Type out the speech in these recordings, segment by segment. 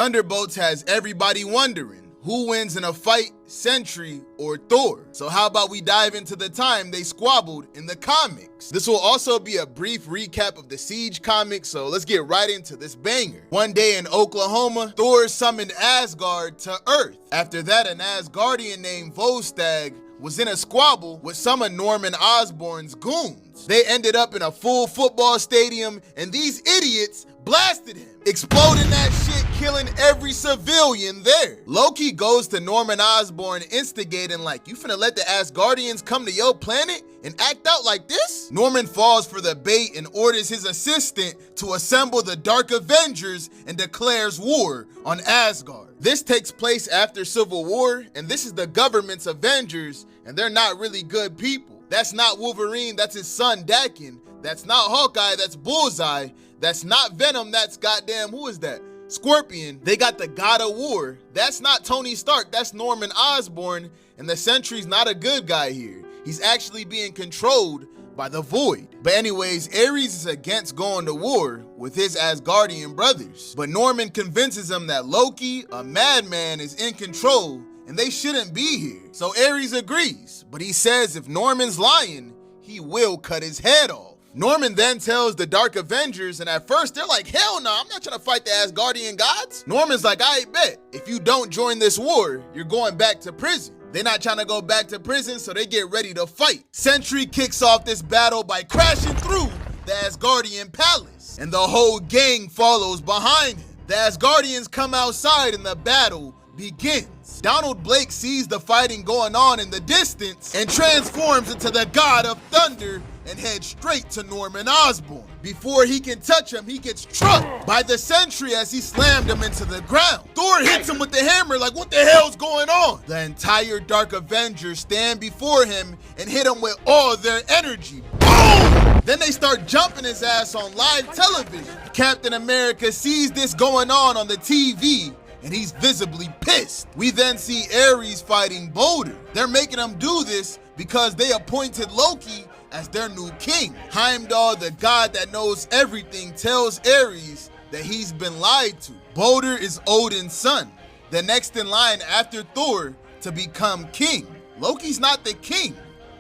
Thunderbolts has everybody wondering, who wins in a fight, Sentry or Thor? So how about we dive into the time they squabbled in the comics? This will also be a brief recap of the Siege comics, so let's get right into this banger. One day in Oklahoma, Thor summoned Asgard to Earth. After that, an Asgardian named Volstagg was in a squabble with some of Norman Osborn's goons. They ended up in a full football stadium, and these idiots blasted him, exploding that shit, killing every civilian there. Loki goes to Norman Osborn instigating like, you finna let the Asgardians come to your planet and act out like this? Norman falls for the bait and orders his assistant to assemble the Dark Avengers and declares war on Asgard. This takes place after Civil War, and this is the government's Avengers, and they're not really good people. That's not Wolverine, that's his son Daken. That's not Hawkeye, that's Bullseye. That's not Venom, that's goddamn, who is that? Scorpion. They got the God of War. That's not Tony Stark, that's Norman Osborn, and the Sentry's not a good guy here. He's actually being controlled by the Void. But anyways, Ares is against going to war with his Asgardian brothers. But Norman convinces him that Loki, a madman, is in control and they shouldn't be here. So Ares agrees, but he says if Norman's lying, he will cut his head off. Norman then tells the Dark Avengers, and at first they're like, hell no, I'm not trying to fight the Asgardian gods. Norman's like, I bet, if you don't join this war, you're going back to prison. They're not trying to go back to prison, so they get ready to fight. Sentry kicks off this battle by crashing through the Asgardian palace, and the whole gang follows behind him. The Asgardians come outside and the battle begins. Donald Blake sees the fighting going on in the distance and transforms into the God of Thunder and heads straight to Norman Osborn. Before he can touch him, he gets trucked by the Sentry as he slammed him into the ground. Thor hits him with the hammer like, what the hell's going on? The entire Dark Avengers stand before him and hit him with all their energy. Boom! Then they start jumping his ass on live television. Captain America sees this going on the TV, and he's visibly pissed. We then see Ares fighting Boulder. They're making him do this because they appointed Loki as their new king. Heimdall, the god that knows everything, tells Ares that he's been lied to. Boulder is Odin's son, the next in line after Thor to become king. Loki's not the king,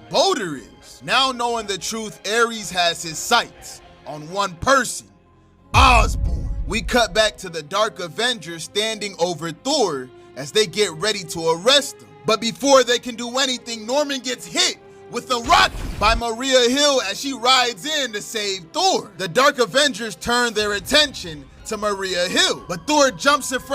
Boulder is. Now knowing the truth, Ares has his sights on one person, Osborn. We cut back to the Dark Avengers standing over Thor as they get ready to arrest him. But before they can do anything, Norman gets hit with a rocket by Maria Hill as she rides in to save Thor. The Dark Avengers turn their attention to Maria Hill, but Thor jumps in front